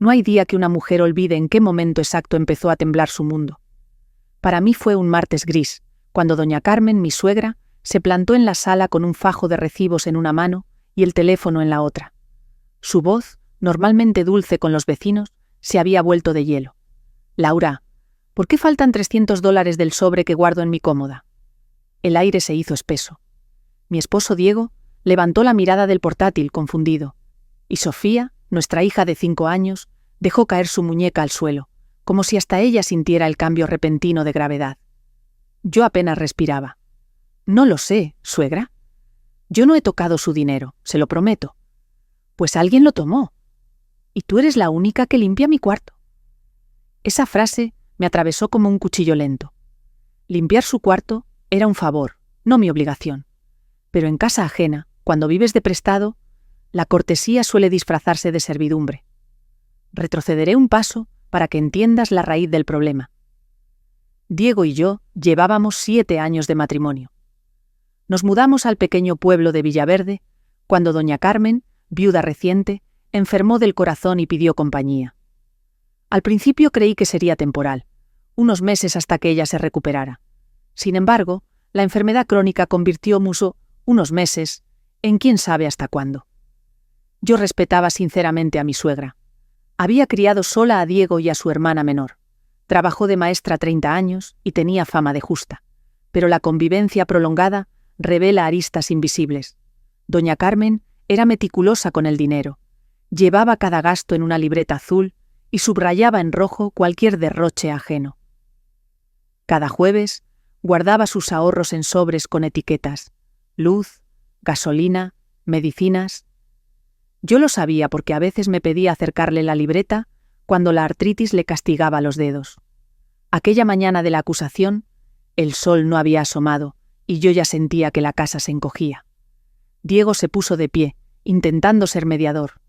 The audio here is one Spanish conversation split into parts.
No hay día que una mujer olvide en qué momento exacto empezó a temblar su mundo. Para mí fue un martes gris, cuando doña Carmen, mi suegra, se plantó en la sala con un fajo de recibos en una mano y el teléfono en la otra. Su voz, normalmente dulce con los vecinos, se había vuelto de hielo. «Laura, ¿por qué faltan $300 del sobre que guardo en mi cómoda?» El aire se hizo espeso. Mi esposo Diego levantó la mirada del portátil confundido, y Sofía, nuestra hija de 5 años, dejó caer su muñeca al suelo, como si hasta ella sintiera el cambio repentino de gravedad. Yo apenas respiraba. «No lo sé, suegra. Yo no he tocado su dinero, se lo prometo». «Pues alguien lo tomó. Y tú eres la única que limpia mi cuarto». Esa frase me atravesó como un cuchillo lento. Limpiar su cuarto era un favor, no mi obligación. Pero en casa ajena, cuando vives de prestado, la cortesía suele disfrazarse de servidumbre. Retrocederé un paso para que entiendas la raíz del problema. Diego y yo llevábamos 7 años de matrimonio. Nos mudamos al pequeño pueblo de Villaverde cuando doña Carmen, viuda reciente, enfermó del corazón y pidió compañía. Al principio creí que sería temporal, unos meses hasta que ella se recuperara. Sin embargo, la enfermedad crónica convirtió unos meses en quién sabe hasta cuándo. Yo respetaba sinceramente a mi suegra. Había criado sola a Diego y a su hermana menor. Trabajó de maestra 30 años y tenía fama de justa. Pero la convivencia prolongada revela aristas invisibles. Doña Carmen era meticulosa con el dinero. Llevaba cada gasto en una libreta azul y subrayaba en rojo cualquier derroche ajeno. Cada jueves guardaba sus ahorros en sobres con etiquetas: luz, gasolina, medicinas. Yo lo sabía porque a veces me pedía acercarle la libreta cuando la artritis le castigaba los dedos. Aquella mañana de la acusación, el sol no había asomado y yo ya sentía que la casa se encogía. Diego se puso de pie, intentando ser mediador.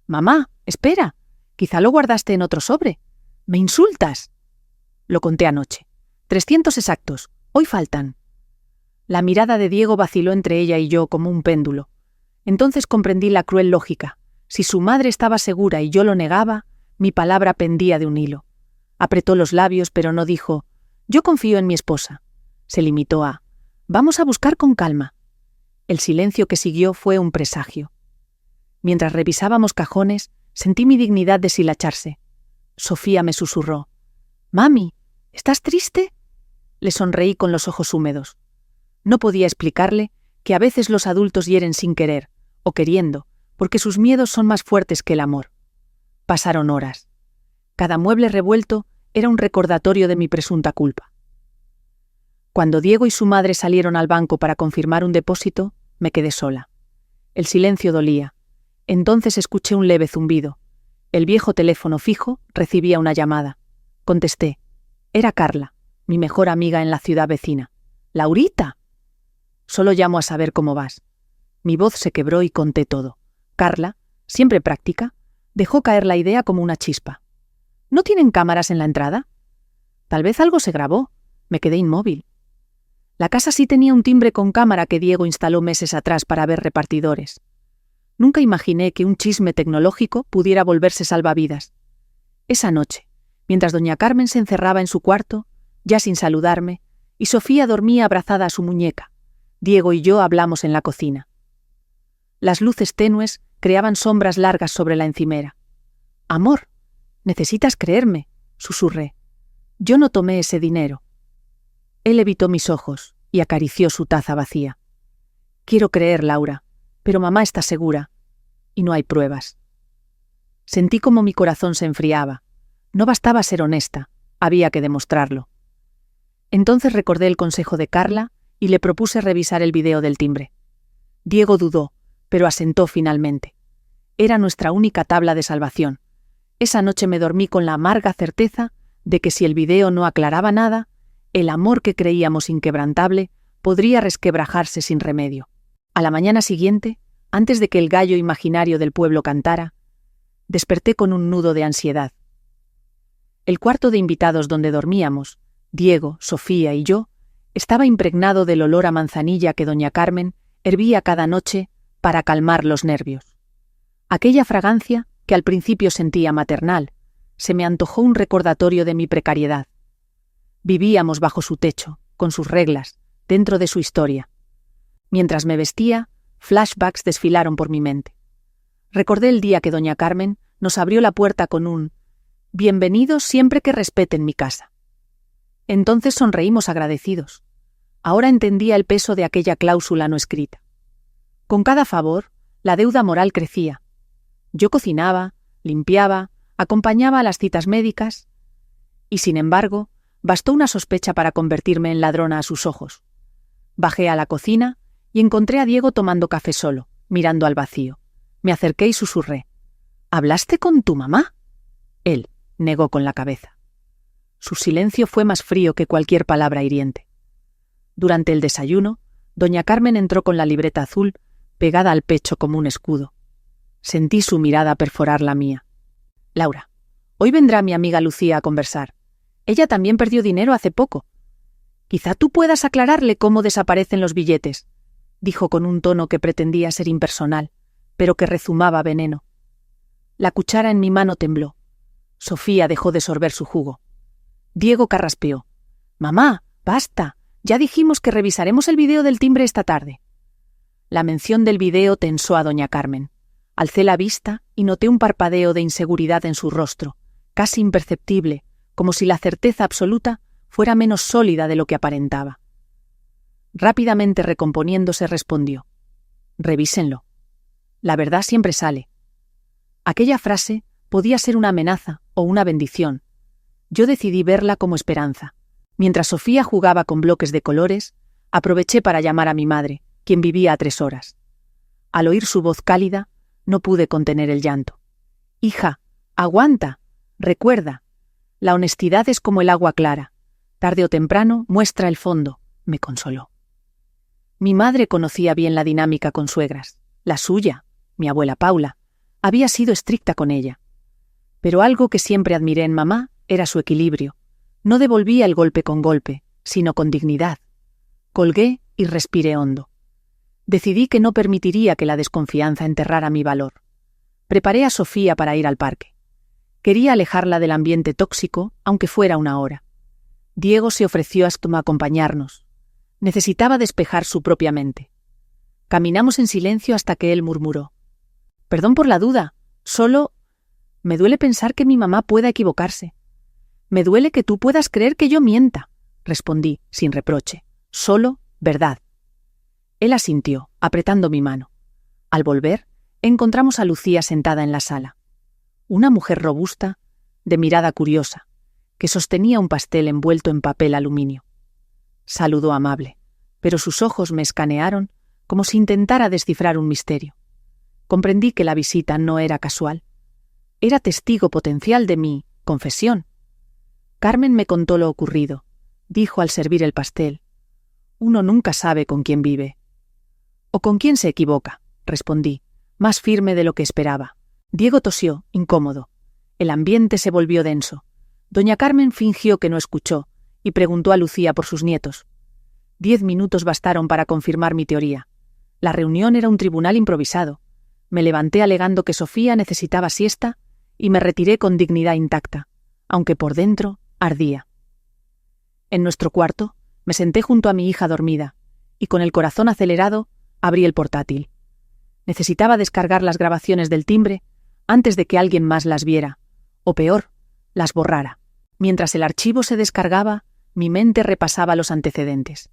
«Mamá, espera, quizá lo guardaste en otro sobre. ¿Me insultas?» Lo conté anoche. 300 exactos, hoy faltan. La mirada de Diego vaciló entre ella y yo como un péndulo. Entonces comprendí la cruel lógica. Si su madre estaba segura y yo lo negaba, mi palabra pendía de un hilo. Apretó los labios, pero no dijo: «Yo confío en mi esposa». Se limitó a: «Vamos a buscar con calma». El silencio que siguió fue un presagio. Mientras revisábamos cajones, sentí mi dignidad deshilacharse. Sofía me susurró: «Mami, ¿estás triste?» Le sonreí con los ojos húmedos. No podía explicarle que a veces los adultos hieren sin querer, o queriendo, porque sus miedos son más fuertes que el amor. Pasaron horas. Cada mueble revuelto era un recordatorio de mi presunta culpa. Cuando Diego y su madre salieron al banco para confirmar un depósito, me quedé sola. El silencio dolía. Entonces escuché un leve zumbido. El viejo teléfono fijo recibía una llamada. Contesté. Era Carla, mi mejor amiga en la ciudad vecina. «¡Laurita!». «Solo llamo a saber cómo vas». Mi voz se quebró y conté todo. Carla, siempre práctica, dejó caer la idea como una chispa. «¿No tienen cámaras en la entrada?». «Tal vez algo se grabó». Me quedé inmóvil. La casa sí tenía un timbre con cámara que Diego instaló meses atrás para ver repartidores. Nunca imaginé que un chisme tecnológico pudiera volverse salvavidas. Esa noche, mientras doña Carmen se encerraba en su cuarto, ya sin saludarme, y Sofía dormía abrazada a su muñeca, Diego y yo hablamos en la cocina. Las luces tenues creaban sombras largas sobre la encimera. «Amor, necesitas creerme», susurré. «Yo no tomé ese dinero». Él evitó mis ojos y acarició su taza vacía. «Quiero creer, Laura, pero mamá está segura, y no hay pruebas». Sentí como mi corazón se enfriaba. No bastaba ser honesta, había que demostrarlo. Entonces recordé el consejo de Carla y le propuse revisar el video del timbre. Diego dudó, pero asentó finalmente. Era nuestra única tabla de salvación. Esa noche me dormí con la amarga certeza de que si el video no aclaraba nada, el amor que creíamos inquebrantable podría resquebrajarse sin remedio. A la mañana siguiente, antes de que el gallo imaginario del pueblo cantara, desperté con un nudo de ansiedad. El cuarto de invitados donde dormíamos, Diego, Sofía y yo, estaba impregnado del olor a manzanilla que doña Carmen hervía cada noche para calmar los nervios. Aquella fragancia que al principio sentía maternal, se me antojó un recordatorio de mi precariedad. Vivíamos bajo su techo, con sus reglas, dentro de su historia. Mientras me vestía, flashbacks desfilaron por mi mente. Recordé el día que doña Carmen nos abrió la puerta con un «Bienvenidos siempre que respeten mi casa». Entonces sonreímos agradecidos. Ahora entendía el peso de aquella cláusula no escrita. Con cada favor, la deuda moral crecía. Yo cocinaba, limpiaba, acompañaba a las citas médicas, y sin embargo, bastó una sospecha para convertirme en ladrona a sus ojos. Bajé a la cocina y encontré a Diego tomando café solo, mirando al vacío. Me acerqué y susurré. ¿Hablaste con tu mamá? Él negó con la cabeza. Su silencio fue más frío que cualquier palabra hiriente. Durante el desayuno, doña Carmen entró con la libreta azul pegada al pecho como un escudo. Sentí su mirada perforar la mía. Laura, hoy vendrá mi amiga Lucía a conversar. Ella también perdió dinero hace poco. Quizá tú puedas aclararle cómo desaparecen los billetes, dijo con un tono que pretendía ser impersonal, pero que rezumaba veneno. La cuchara en mi mano tembló. Sofía dejó de sorber su jugo. Diego carraspeó. «Mamá, basta. Ya dijimos que revisaremos el video del timbre esta tarde». La mención del video tensó a doña Carmen. Alcé la vista y noté un parpadeo de inseguridad en su rostro, casi imperceptible, como si la certeza absoluta fuera menos sólida de lo que aparentaba. Rápidamente recomponiéndose respondió. «Revísenlo. La verdad siempre sale». Aquella frase podía ser una amenaza o una bendición. Yo decidí verla como esperanza. Mientras Sofía jugaba con bloques de colores, aproveché para llamar a mi madre, quien vivía a 3 horas. Al oír su voz cálida, no pude contener el llanto. «Hija, aguanta, recuerda. La honestidad es como el agua clara. Tarde o temprano muestra el fondo», me consoló. Mi madre conocía bien la dinámica con suegras. La suya, mi abuela Paula, había sido estricta con ella. Pero algo que siempre admiré en mamá era su equilibrio. No devolvía el golpe con golpe, sino con dignidad. Colgué y respiré hondo. Decidí que no permitiría que la desconfianza enterrara mi valor. Preparé a Sofía para ir al parque. Quería alejarla del ambiente tóxico, aunque fuera 1 hora. Diego se ofreció a acompañarnos. Necesitaba despejar su propia mente. Caminamos en silencio hasta que él murmuró. «Perdón por la duda, solo... me duele pensar que mi mamá pueda equivocarse. Me duele que tú puedas creer que yo mienta», respondí, sin reproche. «Solo verdad». Él asintió, apretando mi mano. Al volver, encontramos a Lucía sentada en la sala. Una mujer robusta, de mirada curiosa, que sostenía un pastel envuelto en papel aluminio. Saludó amable, pero sus ojos me escanearon como si intentara descifrar un misterio. Comprendí que la visita no era casual. Era testigo potencial de mi confesión. Carmen me contó lo ocurrido. Dijo al servir el pastel. «Uno nunca sabe con quién vive». «O con quién se equivoca», respondí, más firme de lo que esperaba. Diego tosió, incómodo. El ambiente se volvió denso. Doña Carmen fingió que no escuchó y preguntó a Lucía por sus nietos. 10 minutos bastaron para confirmar mi teoría. La reunión era un tribunal improvisado. Me levanté alegando que Sofía necesitaba siesta y me retiré con dignidad intacta, aunque por dentro ardía. En nuestro cuarto, me senté junto a mi hija dormida y con el corazón acelerado abrí el portátil. Necesitaba descargar las grabaciones del timbre antes de que alguien más las viera, o peor, las borrara. Mientras el archivo se descargaba, mi mente repasaba los antecedentes.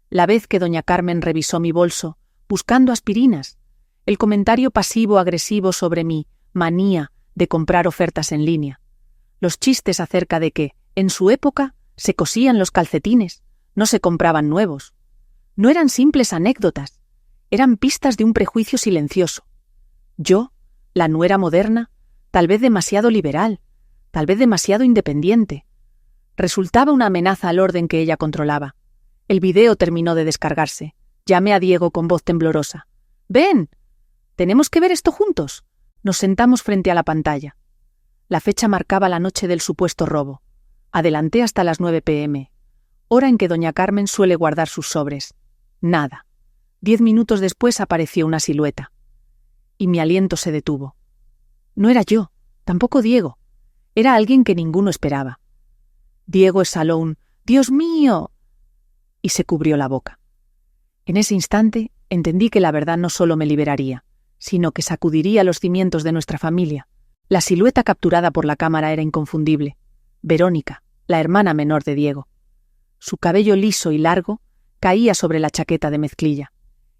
La vez que doña Carmen revisó mi bolso, buscando aspirinas, el comentario pasivo-agresivo sobre mi manía de comprar ofertas en línea, los chistes acerca de que, en su época, se cosían los calcetines, no se compraban nuevos. No eran simples anécdotas, eran pistas de un prejuicio silencioso. Yo, la nuera moderna, tal vez demasiado liberal, tal vez demasiado independiente. Resultaba una amenaza al orden que ella controlaba. El video terminó de descargarse. Llamé a Diego con voz temblorosa. «¡Ven! Tenemos que ver esto juntos». Nos sentamos frente a la pantalla. La fecha marcaba la noche del supuesto robo. Adelanté hasta las 9 p.m., hora en que doña Carmen suele guardar sus sobres. Nada. 10 minutos después apareció una silueta. Y mi aliento se detuvo. No era yo, tampoco Diego. Era alguien que ninguno esperaba. Diego exhaló un «¡Dios mío!» y se cubrió la boca. En ese instante entendí que la verdad no solo me liberaría, sino que sacudiría los cimientos de nuestra familia. La silueta capturada por la cámara era inconfundible. Verónica, la hermana menor de Diego. Su cabello liso y largo caía sobre la chaqueta de mezclilla,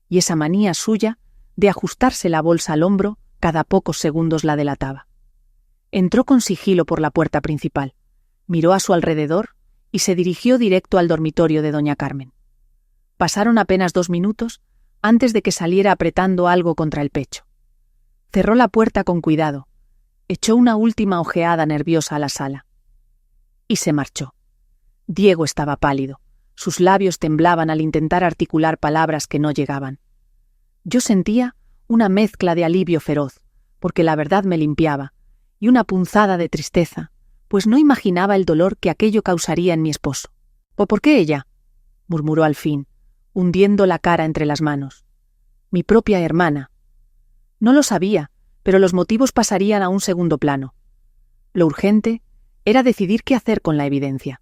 y esa manía suya de ajustarse la bolsa al hombro cada pocos segundos la delataba. Entró con sigilo por la puerta principal, miró a su alrededor y se dirigió directo al dormitorio de doña Carmen. Pasaron apenas 2 minutos antes de que saliera apretando algo contra el pecho. Cerró la puerta con cuidado, echó una última ojeada nerviosa a la sala y se marchó. Diego estaba pálido, sus labios temblaban al intentar articular palabras que no llegaban. Yo sentía una mezcla de alivio feroz, porque la verdad me limpiaba, y una punzada de tristeza, pues no imaginaba el dolor que aquello causaría en mi esposo. «¿O por qué ella?», murmuró al fin, hundiendo la cara entre las manos. «Mi propia hermana». No lo sabía, pero los motivos pasarían a un segundo plano. Lo urgente era decidir qué hacer con la evidencia.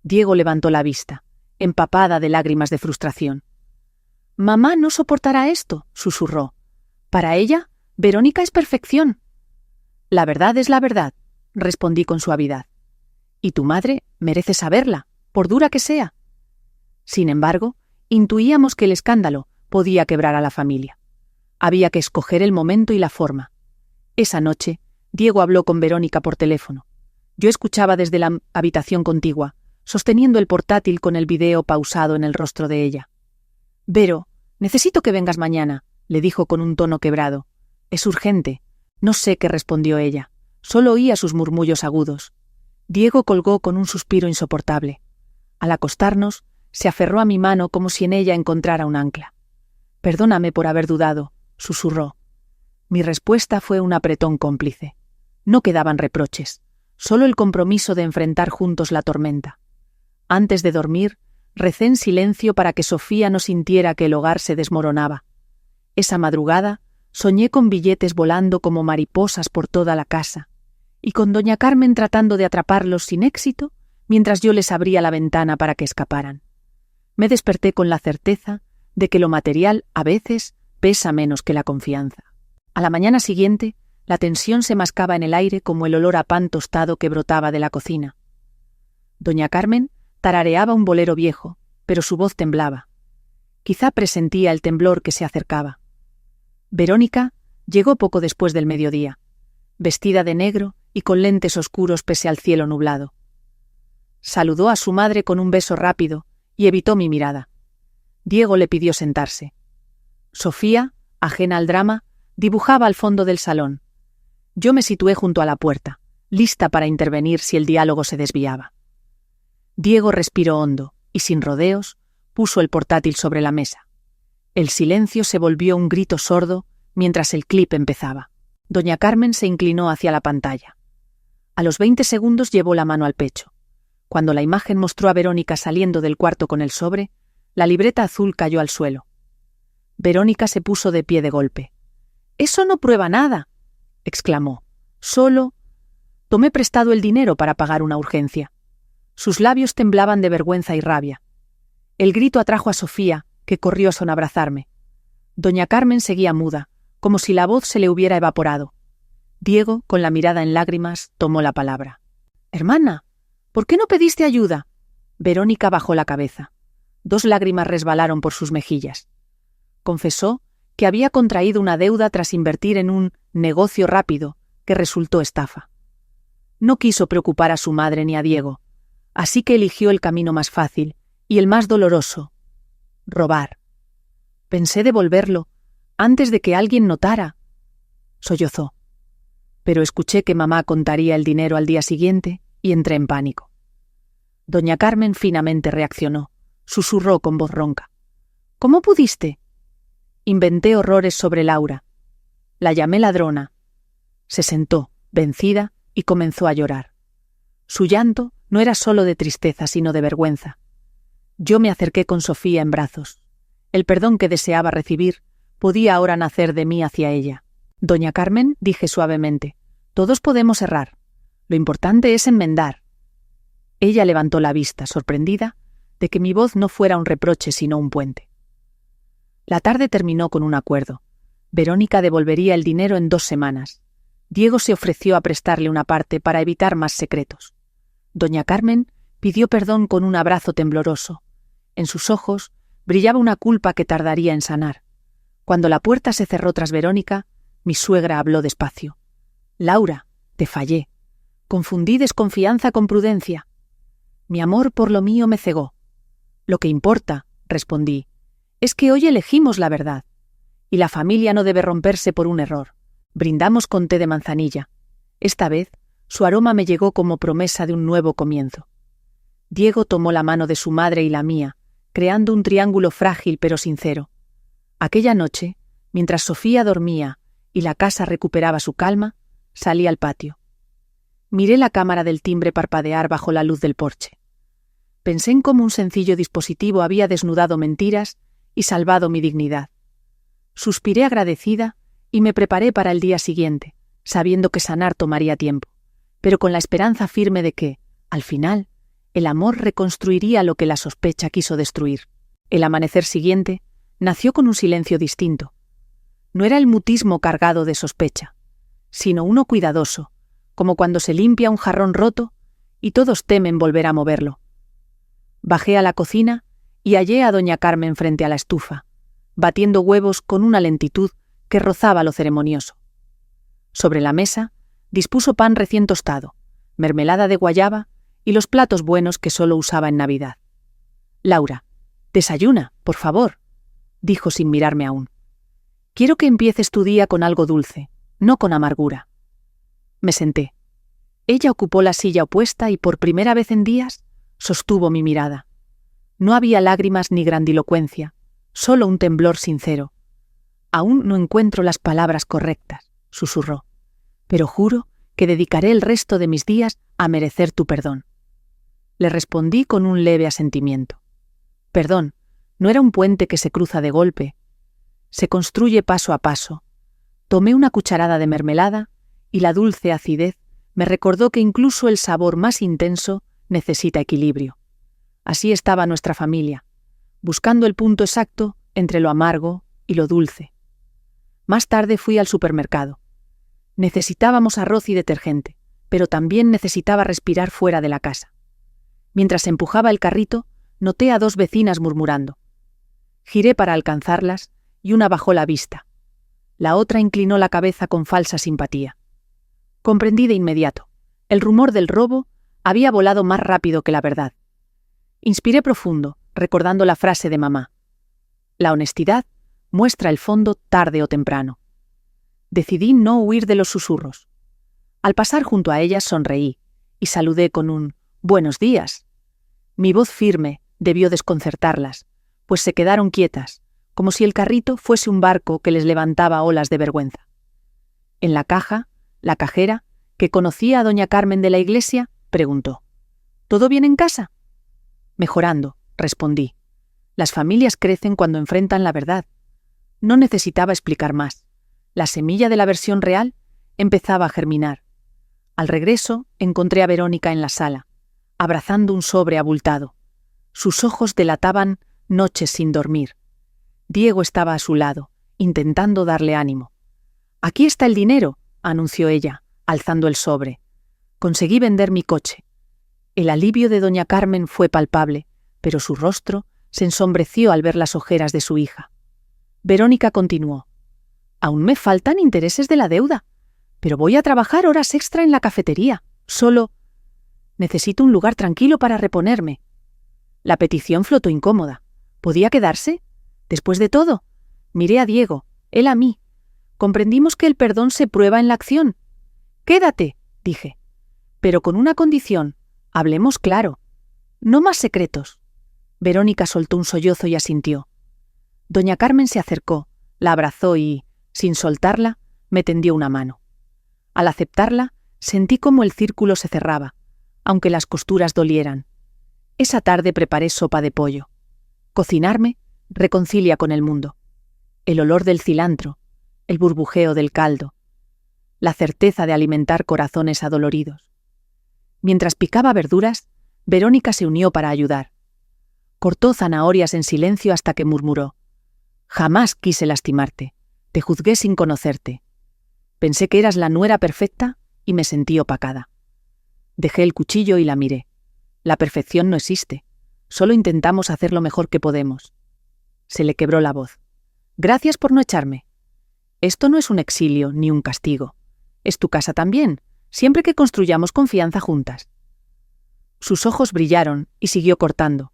Diego levantó la vista, empapada de lágrimas de frustración. «Mamá no soportará esto», susurró. «Para ella, Verónica es perfección». «La verdad es la verdad», respondí con suavidad. «Y tu madre merece saberla, por dura que sea». Sin embargo, intuíamos que el escándalo podía quebrar a la familia. Había que escoger el momento y la forma. Esa noche, Diego habló con Verónica por teléfono. Yo escuchaba desde la habitación contigua, sosteniendo el portátil con el video pausado en el rostro de ella. «Vero, necesito que vengas mañana», le dijo con un tono quebrado. «Es urgente». No sé qué respondió ella. Solo oía sus murmullos agudos. Diego colgó con un suspiro insoportable. Al acostarnos, se aferró a mi mano como si en ella encontrara un ancla. «Perdóname por haber dudado», susurró. Mi respuesta fue un apretón cómplice. No quedaban reproches, solo el compromiso de enfrentar juntos la tormenta. Antes de dormir, recé en silencio para que Sofía no sintiera que el hogar se desmoronaba. Esa madrugada, soñé con billetes volando como mariposas por toda la casa, y con doña Carmen tratando de atraparlos sin éxito, mientras yo les abría la ventana para que escaparan. Me desperté con la certeza de que lo material, a veces, pesa menos que la confianza. A la mañana siguiente, la tensión se mascaba en el aire como el olor a pan tostado que brotaba de la cocina. Doña Carmen tarareaba un bolero viejo, pero su voz temblaba. Quizá presentía el temblor que se acercaba. Verónica llegó poco después del mediodía, vestida de negro y con lentes oscuros pese al cielo nublado. Saludó a su madre con un beso rápido y evitó mi mirada. Diego le pidió sentarse. Sofía, ajena al drama, dibujaba al fondo del salón. Yo me situé junto a la puerta, lista para intervenir si el diálogo se desviaba. Diego respiró hondo y, sin rodeos, puso el portátil sobre la mesa. El silencio se volvió un grito sordo mientras el clip empezaba. Doña Carmen se inclinó hacia la pantalla. A los 20 segundos llevó la mano al pecho. Cuando la imagen mostró a Verónica saliendo del cuarto con el sobre, la libreta azul cayó al suelo. Verónica se puso de pie de golpe. «Eso no prueba nada», exclamó. «Solo tomé prestado el dinero para pagar una urgencia». Sus labios temblaban de vergüenza y rabia. El grito atrajo a Sofía, que corrió a abrazarme. Doña Carmen seguía muda, como si la voz se le hubiera evaporado. Diego, con la mirada en lágrimas, tomó la palabra. «Hermana, ¿por qué no pediste ayuda?». Verónica bajó la cabeza. 2 lágrimas resbalaron por sus mejillas. Confesó que había contraído una deuda tras invertir en un negocio rápido que resultó estafa. No quiso preocupar a su madre ni a Diego, así que eligió el camino más fácil y el más doloroso: robar. Pensé devolverlo antes de que alguien notara. Sollozó. Pero escuché que mamá contaría el dinero al día siguiente y entré en pánico. Doña Carmen finamente reaccionó. Susurró con voz ronca. «¿Cómo pudiste?». Inventé horrores sobre Laura. La llamé ladrona. Se sentó, vencida, y comenzó a llorar. Su llanto no era solo de tristeza, sino de vergüenza. Yo me acerqué con Sofía en brazos. El perdón que deseaba recibir podía ahora nacer de mí hacia ella. Doña Carmen, dije suavemente, todos podemos errar. Lo importante es enmendar. Ella levantó la vista, sorprendida, de que mi voz no fuera un reproche sino un puente. La tarde terminó con un acuerdo. Verónica devolvería el dinero en 2 semanas. Diego se ofreció a prestarle una parte para evitar más secretos. Doña Carmen pidió perdón con un abrazo tembloroso. En sus ojos brillaba una culpa que tardaría en sanar. Cuando la puerta se cerró tras Verónica, mi suegra habló despacio. «Laura, te fallé. Confundí desconfianza con prudencia. Mi amor por lo mío me cegó. Lo que importa», respondí, «es que hoy elegimos la verdad. Y la familia no debe romperse por un error. Brindamos con té de manzanilla. Esta vez, su aroma me llegó como promesa de un nuevo comienzo». Diego tomó la mano de su madre y la mía, creando un triángulo frágil pero sincero. Aquella noche, mientras Sofía dormía y la casa recuperaba su calma, salí al patio. Miré la cámara del timbre parpadear bajo la luz del porche. Pensé en cómo un sencillo dispositivo había desnudado mentiras y salvado mi dignidad. Suspiré agradecida y me preparé para el día siguiente, sabiendo que sanar tomaría tiempo, pero con la esperanza firme de que, al final, el amor reconstruiría lo que la sospecha quiso destruir. El amanecer siguiente nació con un silencio distinto. No era el mutismo cargado de sospecha, sino uno cuidadoso, como cuando se limpia un jarrón roto y todos temen volver a moverlo. Bajé a la cocina y hallé a doña Carmen frente a la estufa, batiendo huevos con una lentitud que rozaba lo ceremonioso. Sobre la mesa dispuso pan recién tostado, mermelada de guayaba y los platos buenos que solo usaba en Navidad. «Laura, desayuna, por favor», dijo sin mirarme aún. «Quiero que empieces tu día con algo dulce, no con amargura». Me senté. Ella ocupó la silla opuesta y por primera vez en días sostuvo mi mirada. No había lágrimas ni grandilocuencia, solo un temblor sincero. «Aún no encuentro las palabras correctas», susurró, «pero juro que dedicaré el resto de mis días a merecer tu perdón». Le respondí con un leve asentimiento. Perdón, no era un puente que se cruza de golpe. Se construye paso a paso. Tomé una cucharada de mermelada y la dulce acidez me recordó que incluso el sabor más intenso necesita equilibrio. Así estaba nuestra familia, buscando el punto exacto entre lo amargo y lo dulce. Más tarde fui al supermercado. Necesitábamos arroz y detergente, pero también necesitaba respirar fuera de la casa. Mientras empujaba el carrito, noté a 2 vecinas murmurando. Giré para alcanzarlas y una bajó la vista. La otra inclinó la cabeza con falsa simpatía. Comprendí de inmediato. El rumor del robo había volado más rápido que la verdad. Inspiré profundo, recordando la frase de mamá. La honestidad muestra el fondo tarde o temprano. Decidí no huir de los susurros. Al pasar junto a ellas sonreí y saludé con un «buenos días». Mi voz firme debió desconcertarlas, pues se quedaron quietas, como si el carrito fuese un barco que les levantaba olas de vergüenza. En la caja, la cajera, que conocía a doña Carmen de la iglesia, preguntó: «¿Todo bien en casa?» «Mejorando», respondí. «Las familias crecen cuando enfrentan la verdad». No necesitaba explicar más. La semilla de la versión real empezaba a germinar. Al regreso, encontré a Verónica en la sala, abrazando un sobre abultado. Sus ojos delataban noches sin dormir. Diego estaba a su lado, intentando darle ánimo. «Aquí está el dinero», anunció ella, alzando el sobre. «Conseguí vender mi coche». El alivio de doña Carmen fue palpable, pero su rostro se ensombreció al ver las ojeras de su hija. Verónica continuó: «Aún me faltan intereses de la deuda, pero voy a trabajar horas extra en la cafetería. Solo necesito un lugar tranquilo para reponerme». La petición flotó incómoda. ¿Podía quedarse? Después de todo, miré a Diego, él a mí. Comprendimos que el perdón se prueba en la acción. «Quédate», dije, «pero con una condición. Hablemos claro. No más secretos». Verónica soltó un sollozo y asintió. Doña Carmen se acercó, la abrazó y, sin soltarla, me tendió una mano. Al aceptarla, sentí cómo el círculo se cerraba, aunque las costuras dolieran. Esa tarde preparé sopa de pollo. Cocinarme reconcilia con el mundo. El olor del cilantro, el burbujeo del caldo, la certeza de alimentar corazones adoloridos. Mientras picaba verduras, Verónica se unió para ayudar. Cortó zanahorias en silencio hasta que murmuró: «Jamás quise lastimarte. Te juzgué sin conocerte. Pensé que eras la nuera perfecta y me sentí opacada». Dejé el cuchillo y la miré. La perfección no existe. Solo intentamos hacer lo mejor que podemos. Se le quebró la voz. «Gracias por no echarme. Esto no es un exilio ni un castigo. Es tu casa también, siempre que construyamos confianza juntas». Sus ojos brillaron y siguió cortando,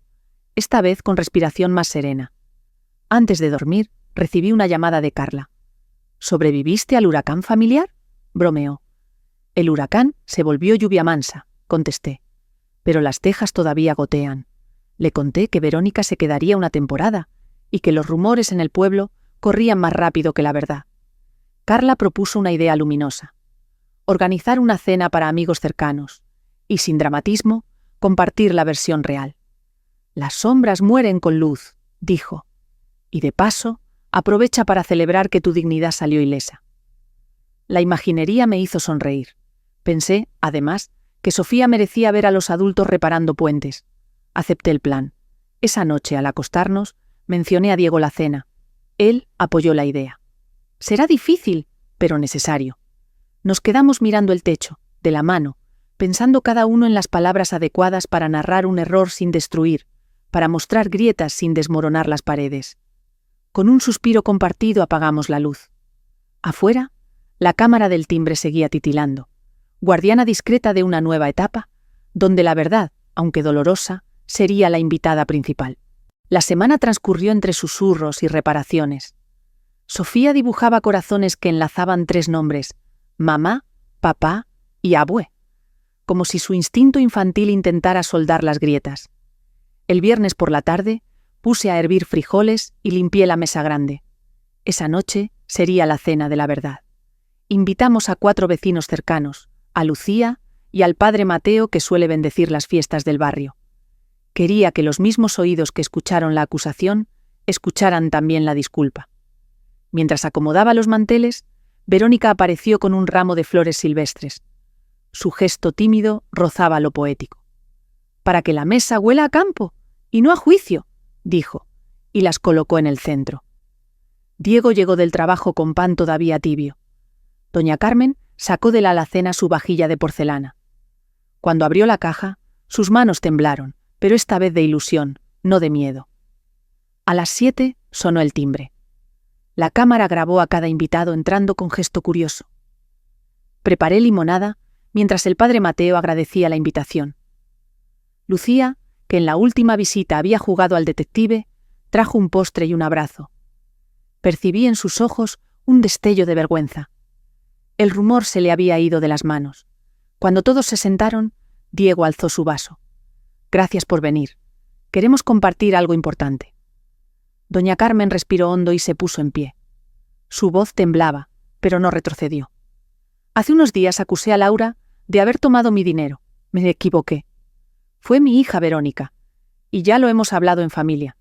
esta vez con respiración más serena. Antes de dormir, recibí una llamada de Carla. «¿Sobreviviste al huracán familiar?», bromeó. «El huracán se volvió lluvia mansa», contesté. «Pero las tejas todavía gotean». Le conté que Verónica se quedaría una temporada y que los rumores en el pueblo corrían más rápido que la verdad. Carla propuso una idea luminosa: organizar una cena para amigos cercanos y, sin dramatismo, compartir la versión real. «Las sombras mueren con luz», dijo, «y de paso, aprovecha para celebrar que tu dignidad salió ilesa». La imaginería me hizo sonreír. Pensé, además, que Sofía merecía ver a los adultos reparando puentes. Acepté el plan. Esa noche, al acostarnos, mencioné a Diego la cena. Él apoyó la idea. «Será difícil, pero necesario». Nos quedamos mirando el techo, de la mano, pensando cada uno en las palabras adecuadas para narrar un error sin destruir, para mostrar grietas sin desmoronar las paredes. Con un suspiro compartido apagamos la luz. Afuera, la cámara del timbre seguía titilando, guardiana discreta de una nueva etapa, donde la verdad, aunque dolorosa, sería la invitada principal. La semana transcurrió entre susurros y reparaciones. Sofía dibujaba corazones que enlazaban 3 nombres: mamá, papá y abue, como si su instinto infantil intentara soldar las grietas. El viernes por la tarde puse a hervir frijoles y limpié la mesa grande. Esa noche sería la cena de la verdad. Invitamos a 4 vecinos cercanos, a Lucía y al padre Mateo, que suele bendecir las fiestas del barrio. Quería que los mismos oídos que escucharon la acusación escucharan también la disculpa. Mientras acomodaba los manteles, Verónica apareció con un ramo de flores silvestres. Su gesto tímido rozaba lo poético. «Para que la mesa huela a campo y no a juicio», dijo, y las colocó en el centro. Diego llegó del trabajo con pan todavía tibio. Doña Carmen sacó de la alacena su vajilla de porcelana. Cuando abrió la caja, sus manos temblaron, pero esta vez de ilusión, no de miedo. A las 7 sonó el timbre. La cámara grabó a cada invitado entrando con gesto curioso. Preparé limonada mientras el padre Mateo agradecía la invitación. Lucía, que en la última visita había jugado al detective, trajo un postre y un abrazo. Percibí en sus ojos un destello de vergüenza. El rumor se le había ido de las manos. Cuando todos se sentaron, Diego alzó su vaso. «Gracias por venir. Queremos compartir algo importante». Doña Carmen respiró hondo y se puso en pie. Su voz temblaba, pero no retrocedió. «Hace unos días acusé a Laura de haber tomado mi dinero. Me equivoqué. Fue mi hija Verónica, y ya lo hemos hablado en familia.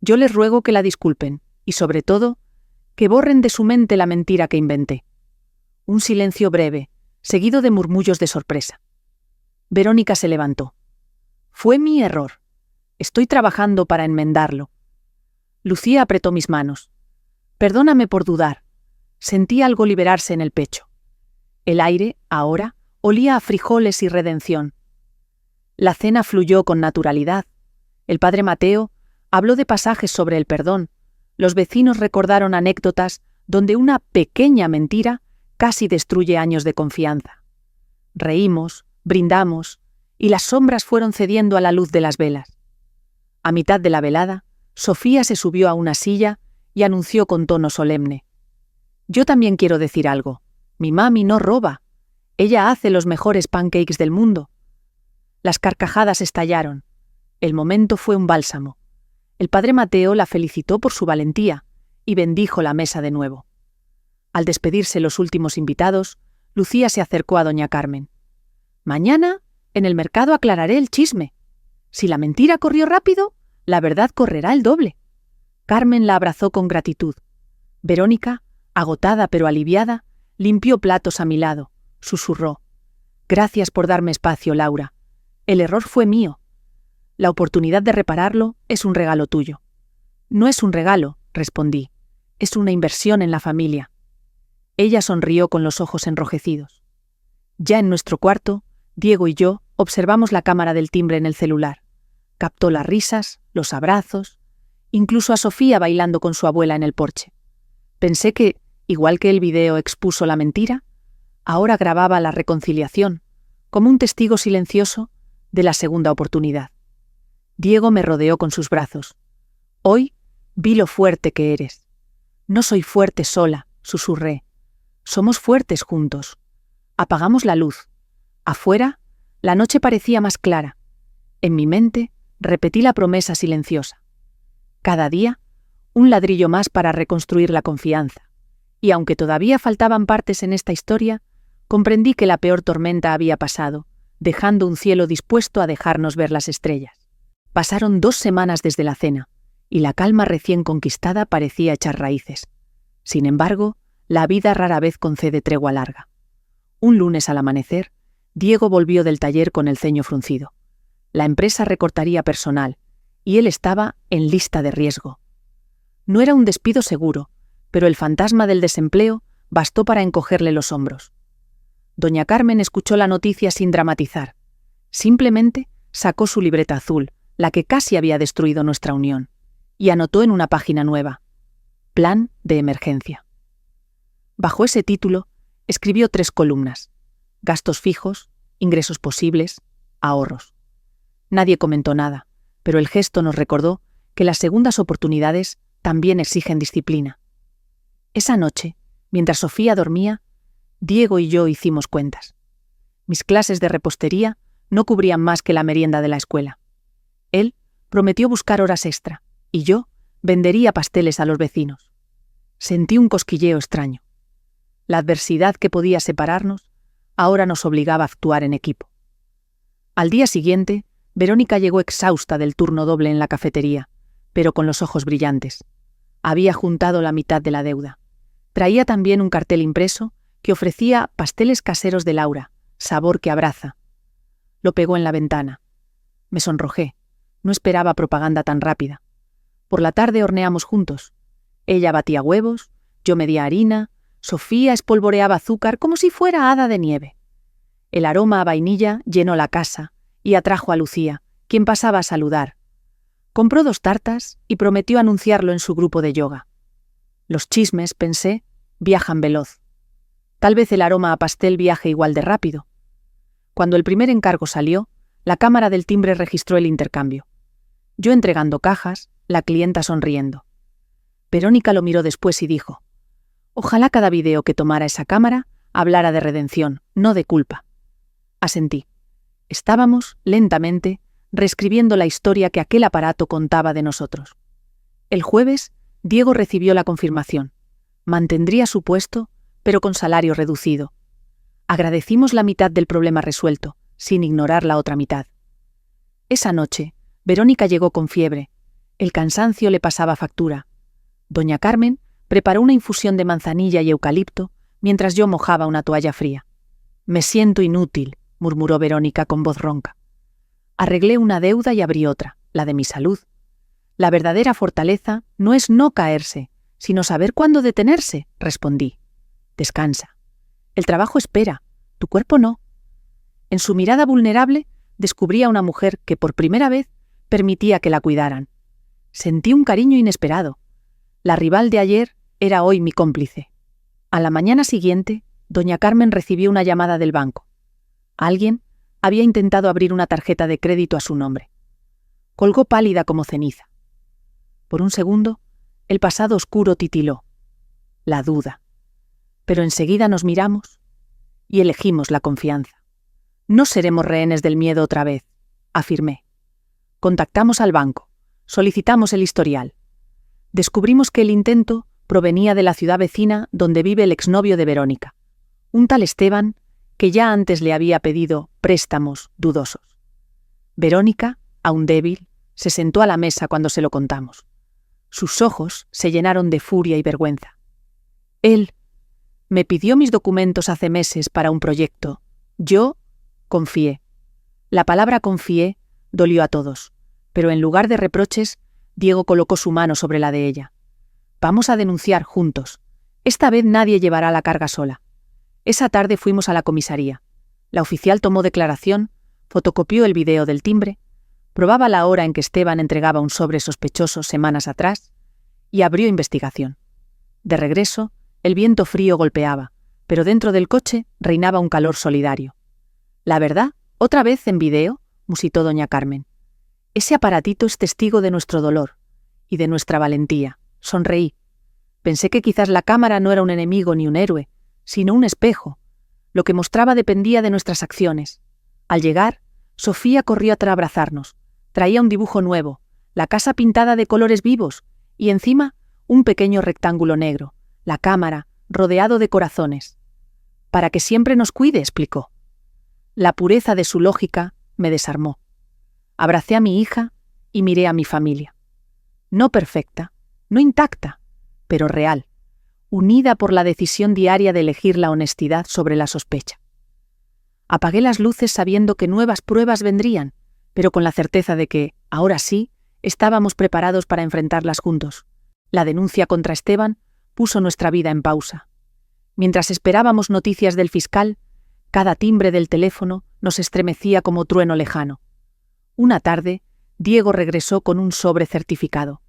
Yo les ruego que la disculpen, y sobre todo, que borren de su mente la mentira que inventé». Un silencio breve, seguido de murmullos de sorpresa. Verónica se levantó. «Fue mi error. Estoy trabajando para enmendarlo». Lucía apretó mis manos. «Perdóname por dudar». Sentí algo liberarse en el pecho. El aire, ahora, olía a frijoles y redención. La cena fluyó con naturalidad. El padre Mateo habló de pasajes sobre el perdón. Los vecinos recordaron anécdotas donde una pequeña mentira casi destruye años de confianza. Reímos, brindamos, y las sombras fueron cediendo a la luz de las velas. A mitad de la velada, Sofía se subió a una silla y anunció con tono solemne: «Yo también quiero decir algo. Mi mami no roba. Ella hace los mejores pancakes del mundo». Las carcajadas estallaron. El momento fue un bálsamo. El padre Mateo la felicitó por su valentía y bendijo la mesa de nuevo. Al despedirse los últimos invitados, Lucía se acercó a doña Carmen. «Mañana, en el mercado aclararé el chisme. Si la mentira corrió rápido, la verdad correrá el doble». Carmen la abrazó con gratitud. Verónica Agotada pero aliviada, limpió platos a mi lado, susurró. Gracias por darme espacio, Laura. El error fue mío. La oportunidad de repararlo es un regalo tuyo. No es un regalo, respondí. Es una inversión en la familia. Ella sonrió con los ojos enrojecidos. Ya en nuestro cuarto, Diego y yo observamos la cámara del timbre en el celular. Captó las risas, los abrazos, incluso a Sofía bailando con su abuela en el porche. Pensé que, igual que el video expuso la mentira, ahora grababa la reconciliación, como un testigo silencioso de la segunda oportunidad. Diego me rodeó con sus brazos. Hoy vi lo fuerte que eres. No soy fuerte sola, susurré. Somos fuertes juntos. Apagamos la luz. Afuera, la noche parecía más clara. En mi mente, repetí la promesa silenciosa. Cada día, un ladrillo más para reconstruir la confianza. Y aunque todavía faltaban partes en esta historia, comprendí que la peor tormenta había pasado, dejando un cielo dispuesto a dejarnos ver las estrellas. Pasaron 2 semanas desde la cena, y la calma recién conquistada parecía echar raíces. Sin embargo, la vida rara vez concede tregua larga. Un lunes al amanecer, Diego volvió del taller con el ceño fruncido. La empresa recortaría personal, y él estaba en lista de riesgo. No era un despido seguro, pero el fantasma del desempleo bastó para encogerle los hombros. Doña Carmen escuchó la noticia sin dramatizar. Simplemente sacó su libreta azul, la que casi había destruido nuestra unión, y anotó en una página nueva: Plan de emergencia. Bajo ese título, escribió 3 columnas: gastos fijos, ingresos posibles, ahorros. Nadie comentó nada, pero el gesto nos recordó que las segundas oportunidades también exigen disciplina. Esa noche, mientras Sofía dormía, Diego y yo hicimos cuentas. Mis clases de repostería no cubrían más que la merienda de la escuela. Él prometió buscar horas extra, y yo vendería pasteles a los vecinos. Sentí un cosquilleo extraño. La adversidad que podía separarnos ahora nos obligaba a actuar en equipo. Al día siguiente, Verónica llegó exhausta del turno doble en la cafetería, pero con los ojos brillantes. Había juntado la mitad de la deuda. Traía también un cartel impreso que ofrecía pasteles caseros de Laura, sabor que abraza. Lo pegó en la ventana. Me sonrojé. No esperaba propaganda tan rápida. Por la tarde horneamos juntos. Ella batía huevos, yo medía harina, Sofía espolvoreaba azúcar como si fuera hada de nieve. El aroma a vainilla llenó la casa y atrajo a Lucía, quien pasaba a saludar. Compró 2 tartas y prometió anunciarlo en su grupo de yoga. Los chismes, pensé, viajan veloz. Tal vez el aroma a pastel viaje igual de rápido. Cuando el primer encargo salió, la cámara del timbre registró el intercambio. Yo entregando cajas, la clienta sonriendo. Verónica lo miró después y dijo: ojalá cada video que tomara esa cámara hablara de redención, no de culpa. Asentí. Estábamos, lentamente, reescribiendo la historia que aquel aparato contaba de nosotros. El jueves, Diego recibió la confirmación. Mantendría su puesto, pero con salario reducido. Agradecimos la mitad del problema resuelto, sin ignorar la otra mitad. Esa noche, Verónica llegó con fiebre. El cansancio le pasaba factura. Doña Carmen preparó una infusión de manzanilla y eucalipto mientras yo mojaba una toalla fría. Me siento inútil, murmuró Verónica con voz ronca. Arreglé una deuda y abrí otra, la de mi salud. La verdadera fortaleza no es no caerse, sino saber cuándo detenerse, respondí. Descansa. El trabajo espera, tu cuerpo no. En su mirada vulnerable descubrí a una mujer que por primera vez permitía que la cuidaran. Sentí un cariño inesperado. La rival de ayer era hoy mi cómplice. A la mañana siguiente, doña Carmen recibió una llamada del banco. Alguien había intentado abrir una tarjeta de crédito a su nombre. Colgó pálida como ceniza. Por un segundo, el pasado oscuro titiló. La duda. Pero enseguida nos miramos y elegimos la confianza. No seremos rehenes del miedo otra vez, afirmé. Contactamos al banco, solicitamos el historial. Descubrimos que el intento provenía de la ciudad vecina donde vive el exnovio de Verónica, un tal Esteban que ya antes le había pedido préstamos dudosos. Verónica, aún débil, se sentó a la mesa cuando se lo contamos. Sus ojos se llenaron de furia y vergüenza. Él me pidió mis documentos hace meses para un proyecto. Yo confié. La palabra confié dolió a todos, pero en lugar de reproches, Diego colocó su mano sobre la de ella. Vamos a denunciar juntos. Esta vez nadie llevará la carga sola. Esa tarde fuimos a la comisaría. La oficial tomó declaración, fotocopió el video del timbre, probaba la hora en que Esteban entregaba un sobre sospechoso semanas atrás y abrió investigación. De regreso, el viento frío golpeaba, pero dentro del coche reinaba un calor solidario. La verdad, otra vez en video, musitó doña Carmen. Ese aparatito es testigo de nuestro dolor y de nuestra valentía. Sonreí. Pensé que quizás la cámara no era un enemigo ni un héroe, sino un espejo. Lo que mostraba dependía de nuestras acciones. Al llegar, Sofía corrió a abrazarnos. Traía un dibujo nuevo, la casa pintada de colores vivos, y encima un pequeño rectángulo negro, la cámara, rodeado de corazones. Para que siempre nos cuide, explicó. La pureza de su lógica me desarmó. Abracé a mi hija y miré a mi familia. No perfecta, no intacta, pero real, unida por la decisión diaria de elegir la honestidad sobre la sospecha. Apagué las luces sabiendo que nuevas pruebas vendrían, pero con la certeza de que, ahora sí, estábamos preparados para enfrentarlas juntos. La denuncia contra Esteban puso nuestra vida en pausa. Mientras esperábamos noticias del fiscal, cada timbre del teléfono nos estremecía como trueno lejano. Una tarde, Diego regresó con un sobre certificado.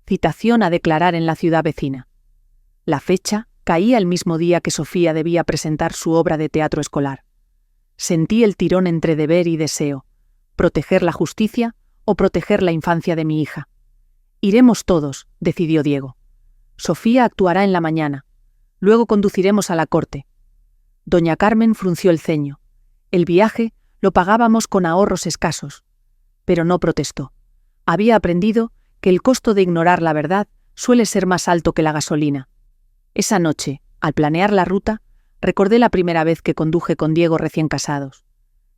Citación a declarar en la ciudad vecina. La fecha caía el mismo día que Sofía debía presentar su obra de teatro escolar. Sentí el tirón entre deber y deseo, proteger la justicia o proteger la infancia de mi hija. Iremos todos, decidió Diego. Sofía actuará en la mañana. Luego conduciremos a la corte. Doña Carmen frunció el ceño. El viaje lo pagábamos con ahorros escasos. Pero no protestó. Había aprendido que el costo de ignorar la verdad suele ser más alto que la gasolina. Esa noche, al planear la ruta, recordé la primera vez que conduje con Diego recién casados.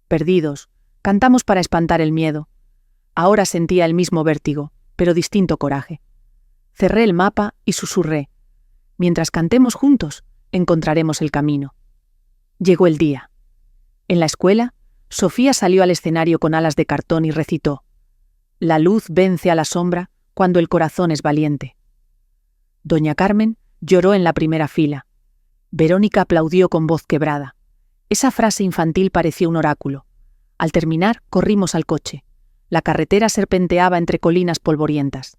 Perdidos, cantamos para espantar el miedo. Ahora sentía el mismo vértigo, pero distinto coraje. Cerré el mapa y susurré. Mientras cantemos juntos, encontraremos el camino. Llegó el día. En la escuela, Sofía salió al escenario con alas de cartón y recitó: La luz vence a la sombra cuando el corazón es valiente. Doña Carmen lloró en la primera fila. Verónica aplaudió con voz quebrada. Esa frase infantil pareció un oráculo. Al terminar, corrimos al coche. La carretera serpenteaba entre colinas polvorientas.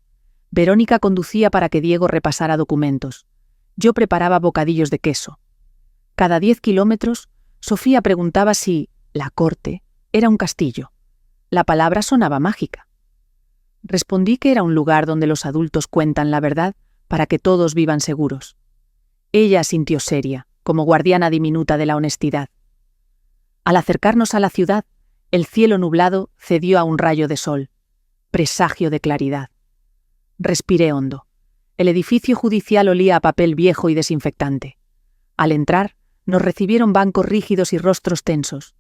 Verónica conducía para que Diego repasara documentos. Yo preparaba bocadillos de queso. Cada 10 kilómetros, Sofía preguntaba si la corte era un castillo. La palabra sonaba mágica. Respondí que era un lugar donde los adultos cuentan la verdad para que todos vivan seguros. Ella asintió seria, como guardiana diminuta de la honestidad. Al acercarnos a la ciudad, el cielo nublado cedió a un rayo de sol, presagio de claridad. Respiré hondo. El edificio judicial olía a papel viejo y desinfectante. Al entrar, nos recibieron bancos rígidos y rostros tensos.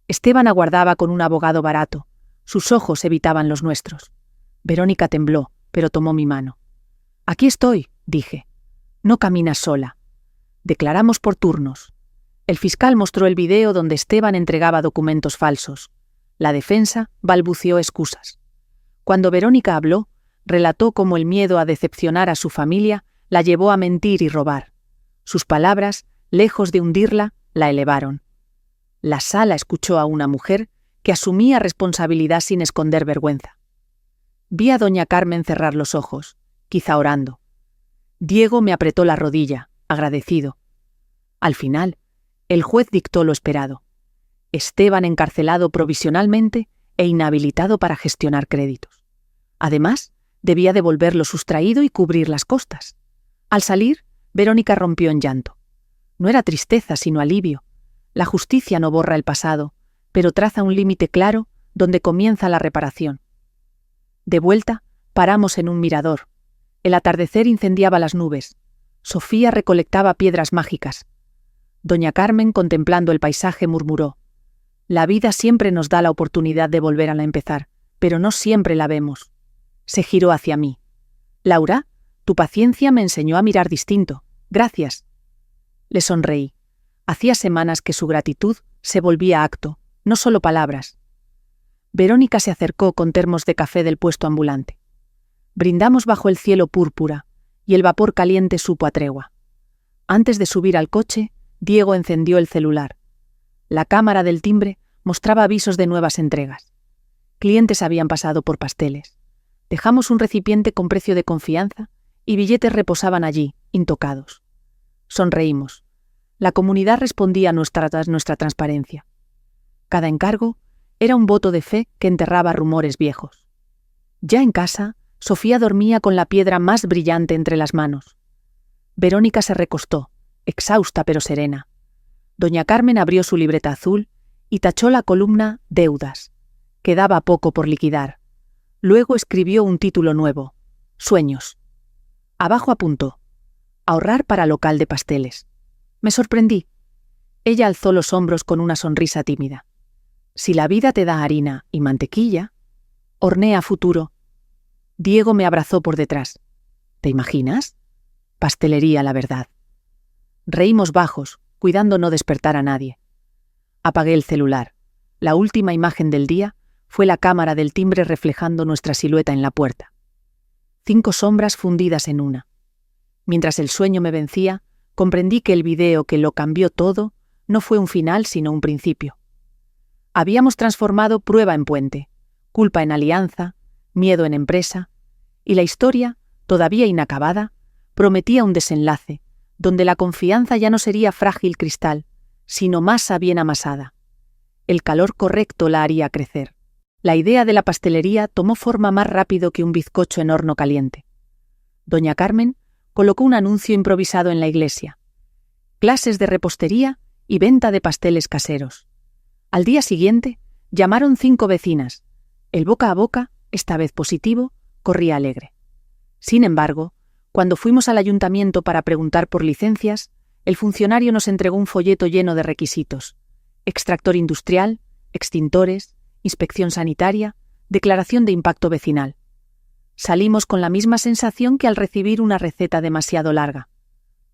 Esteban aguardaba con un abogado barato. Sus ojos evitaban los nuestros. Verónica tembló, pero tomó mi mano. «Aquí estoy», dije. «No caminas sola». Declaramos por turnos. El fiscal mostró el video donde Esteban entregaba documentos falsos. La defensa balbuceó excusas. Cuando Verónica habló, relató cómo el miedo a decepcionar a su familia la llevó a mentir y robar. Sus palabras, lejos de hundirla, la elevaron. La sala escuchó a una mujer que asumía responsabilidad sin esconder vergüenza. Vi a doña Carmen cerrar los ojos, quizá orando. Diego me apretó la rodilla, agradecido. Al final, el juez dictó lo esperado. Esteban encarcelado provisionalmente e inhabilitado para gestionar créditos. Además, debía devolver lo sustraído y cubrir las costas. Al salir, Verónica rompió en llanto. No era tristeza, sino alivio. La justicia no borra el pasado, pero traza un límite claro donde comienza la reparación. De vuelta, paramos en un mirador. El atardecer incendiaba las nubes. Sofía recolectaba piedras mágicas. Doña Carmen, contemplando el paisaje, murmuró: «La vida siempre nos da la oportunidad de volver a empezar, pero no siempre la vemos». Se giró hacia mí. «Laura, tu paciencia me enseñó a mirar distinto», Gracias. Le sonreí. Hacía semanas que su gratitud se volvía acto, no solo palabras. Verónica se acercó con termos de café del puesto ambulante. Brindamos bajo el cielo púrpura, y el vapor caliente supo a tregua. Antes de subir al coche, Diego encendió el celular. La cámara del timbre mostraba avisos de nuevas entregas. Clientes habían pasado por Pasteles. Dejamos un recipiente con precio de confianza y billetes reposaban allí, intocados. Sonreímos. La comunidad respondía a nuestra transparencia. Cada encargo era un voto de fe que enterraba rumores viejos. Ya en casa, Sofía dormía con la piedra más brillante entre las manos. Verónica se recostó, exhausta pero serena. Doña Carmen abrió su libreta azul y tachó la columna Deudas. Quedaba poco por liquidar. Luego escribió un título nuevo: Sueños. Abajo apuntó: ahorrar para local de pasteles. Me sorprendí. Ella alzó los hombros con una sonrisa tímida. Si la vida te da harina y mantequilla, hornea futuro. Diego me abrazó por detrás. ¿Te imaginas? Pastelería, la verdad. Reímos bajos, cuidando no despertar a nadie. Apagué el celular. La última imagen del día fue la cámara del timbre reflejando nuestra silueta en la puerta. 5 sombras fundidas en una. Mientras el sueño me vencía, comprendí que el video que lo cambió todo no fue un final sino un principio. Habíamos transformado prueba en puente, culpa en alianza, miedo en empresa, y la historia, todavía inacabada, prometía un desenlace, donde la confianza ya no sería frágil cristal, sino masa bien amasada. El calor correcto la haría crecer. La idea de la pastelería tomó forma más rápido que un bizcocho en horno caliente. Doña Carmen colocó un anuncio improvisado en la iglesia: clases de repostería y venta de pasteles caseros. Al día siguiente, llamaron 5 vecinas. El boca a boca, esta vez positivo, corría alegre. Sin embargo, cuando fuimos al ayuntamiento para preguntar por licencias, el funcionario nos entregó un folleto lleno de requisitos: extractor industrial, extintores, inspección sanitaria, declaración de impacto vecinal. Salimos con la misma sensación que al recibir una receta demasiado larga.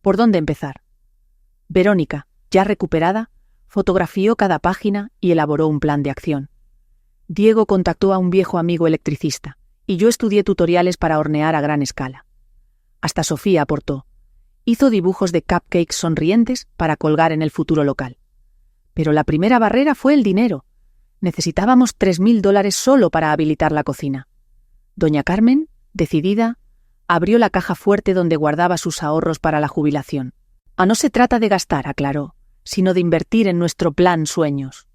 ¿Por dónde empezar? Verónica, ya recuperada, fotografió cada página y elaboró un plan de acción. Diego contactó a un viejo amigo electricista, y yo estudié tutoriales para hornear a gran escala. Hasta Sofía aportó. Hizo dibujos de cupcakes sonrientes para colgar en el futuro local. Pero la primera barrera fue el dinero. Necesitábamos $3.000 solo para habilitar la cocina. Doña Carmen, decidida, abrió la caja fuerte donde guardaba sus ahorros para la jubilación. No se trata de gastar, aclaró, sino de invertir en nuestro plan Sueños.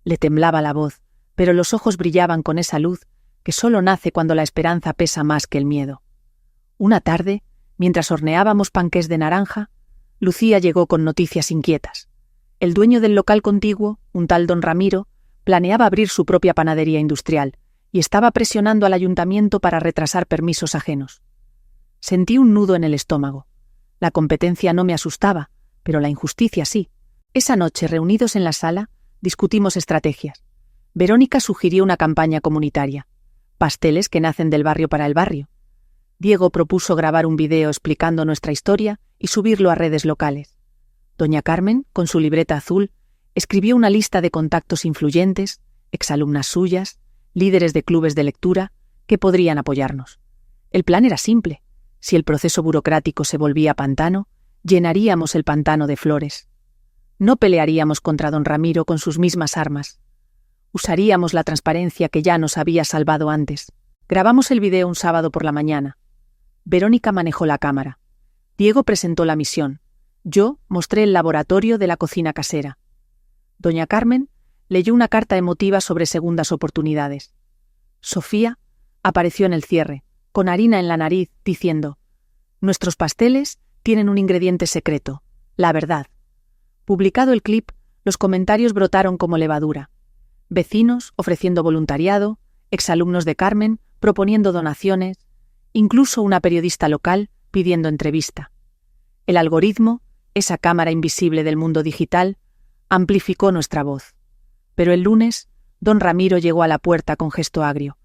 Le temblaba la voz, pero los ojos brillaban con esa luz que solo nace cuando la esperanza pesa más que el miedo. Una tarde, mientras horneábamos panqués de naranja, Lucía llegó con noticias inquietas. El dueño del local contiguo, un tal don Ramiro, planeaba abrir su propia panadería industrial y estaba presionando al ayuntamiento para retrasar permisos ajenos. Sentí un nudo en el estómago. La competencia no me asustaba, pero la injusticia sí. Esa noche, reunidos en la sala, discutimos estrategias. Verónica sugirió una campaña comunitaria: pasteles que nacen del barrio para el barrio. Diego propuso grabar un video explicando nuestra historia y subirlo a redes locales. Doña Carmen, con su libreta azul, escribió una lista de contactos influyentes, exalumnas suyas, líderes de clubes de lectura, que podrían apoyarnos. El plan era simple. Si el proceso burocrático se volvía pantano, llenaríamos el pantano de flores. No pelearíamos contra don Ramiro con sus mismas armas. Usaríamos la transparencia que ya nos había salvado antes. Grabamos el video un sábado por la mañana. Verónica manejó la cámara. Diego presentó la misión. Yo mostré el laboratorio de la cocina casera. Doña Carmen leyó una carta emotiva sobre segundas oportunidades. Sofía apareció en el cierre, con harina en la nariz, diciendo: nuestros pasteles tienen un ingrediente secreto, la verdad. Publicado el clip, los comentarios brotaron como levadura. Vecinos ofreciendo voluntariado, exalumnos de Carmen proponiendo donaciones, incluso una periodista local pidiendo entrevista. El algoritmo, esa cámara invisible del mundo digital, amplificó nuestra voz. Pero el lunes, don Ramiro llegó a la puerta con gesto agrio.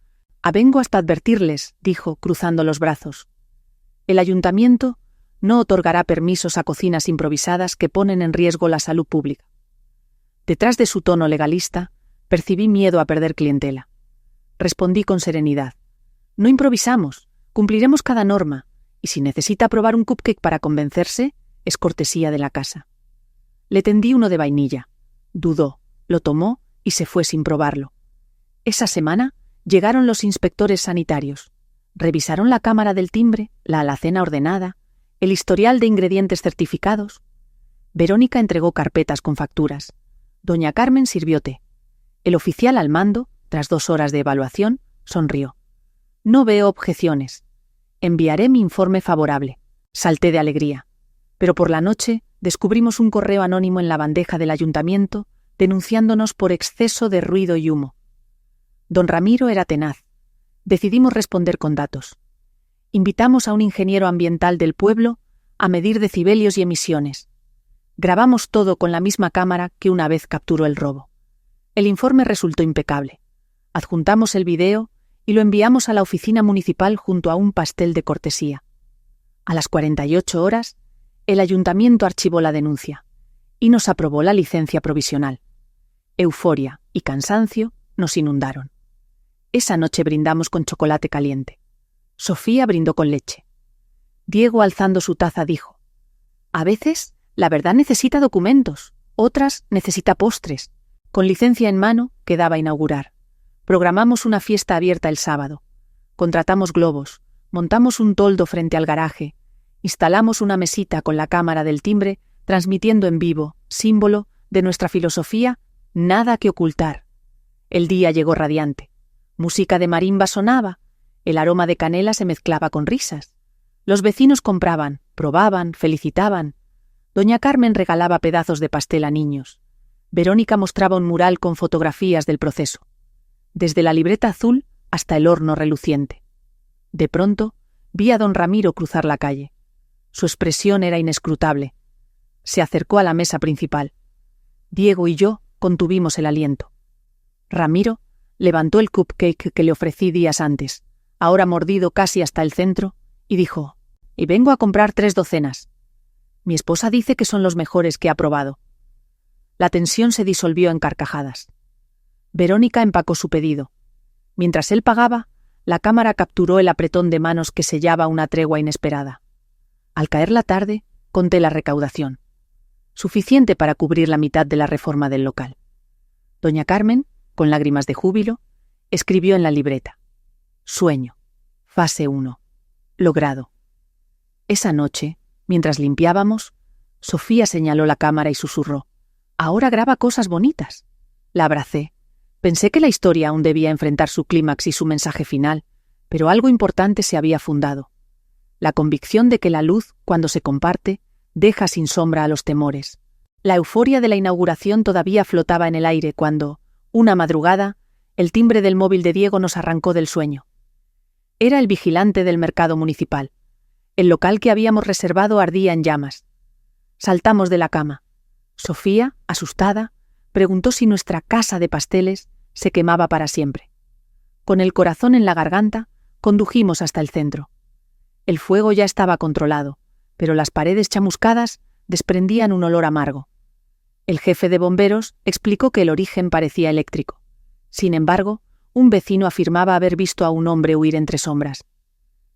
Vengo hasta advertirles, dijo, cruzando los brazos. El ayuntamiento no otorgará permisos a cocinas improvisadas que ponen en riesgo la salud pública. Detrás de su tono legalista, percibí miedo a perder clientela. Respondí con serenidad. No improvisamos, cumpliremos cada norma, y si necesita probar un cupcake para convencerse, es cortesía de la casa. Le tendí uno de vainilla. Dudó, lo tomó y se fue sin probarlo. Esa semana llegaron los inspectores sanitarios. Revisaron la cámara del timbre, la alacena ordenada, el historial de ingredientes certificados. Verónica entregó carpetas con facturas. Doña Carmen sirvió té. El oficial al mando, tras 2 horas de evaluación, sonrió. No veo objeciones. Enviaré mi informe favorable. Salté de alegría. Pero por la noche descubrimos un correo anónimo en la bandeja del ayuntamiento denunciándonos por exceso de ruido y humo. Don Ramiro era tenaz. Decidimos responder con datos. Invitamos a un ingeniero ambiental del pueblo a medir decibelios y emisiones. Grabamos todo con la misma cámara que una vez capturó el robo. El informe resultó impecable. Adjuntamos el video y lo enviamos a la oficina municipal junto a un pastel de cortesía. A las 48 horas, el ayuntamiento archivó la denuncia y nos aprobó la licencia provisional. Euforia y cansancio nos inundaron. Esa noche brindamos con chocolate caliente. Sofía brindó con leche. Diego, alzando su taza, dijo: «A veces, la verdad necesita documentos, otras necesita postres». Con licencia en mano, quedaba inaugurar. Programamos una fiesta abierta el sábado. Contratamos globos, montamos un toldo frente al garaje, instalamos una mesita con la cámara del timbre, transmitiendo en vivo, símbolo de nuestra filosofía, nada que ocultar. El día llegó radiante. Música de marimba sonaba, el aroma de canela se mezclaba con risas. Los vecinos compraban, probaban, felicitaban. Doña Carmen regalaba pedazos de pastel a niños. Verónica mostraba un mural con fotografías del proceso, desde la libreta azul hasta el horno reluciente. De pronto, vi a don Ramiro cruzar la calle. Su expresión era inescrutable. Se acercó a la mesa principal. Diego y yo contuvimos el aliento. Ramiro levantó el cupcake que le ofrecí días antes, ahora mordido casi hasta el centro, y dijo: «Y vengo a comprar 3 docenas. Mi esposa dice que son los mejores que ha probado». La tensión se disolvió en carcajadas. Verónica empacó su pedido. Mientras él pagaba, la cámara capturó el apretón de manos que sellaba una tregua inesperada. Al caer la tarde, conté la recaudación. Suficiente para cubrir la mitad de la reforma del local. Doña Carmen, con lágrimas de júbilo, escribió en la libreta: «Sueño. Fase 1. Logrado». Esa noche, mientras limpiábamos, Sofía señaló la cámara y susurró: «Ahora graba cosas bonitas». La abracé. Pensé que la historia aún debía enfrentar su clímax y su mensaje final, pero algo importante se había fundado. La convicción de que la luz, cuando se comparte, deja sin sombra a los temores. La euforia de la inauguración todavía flotaba en el aire cuando, una madrugada, el timbre del móvil de Diego nos arrancó del sueño. Era el vigilante del mercado municipal. El local que habíamos reservado ardía en llamas. Saltamos de la cama. Sofía, asustada, preguntó si nuestra casa de pasteles se quemaba para siempre. Con el corazón en la garganta, condujimos hasta el centro. El fuego ya estaba controlado, pero las paredes chamuscadas desprendían un olor amargo. El jefe de bomberos explicó que el origen parecía eléctrico. Sin embargo, un vecino afirmaba haber visto a un hombre huir entre sombras.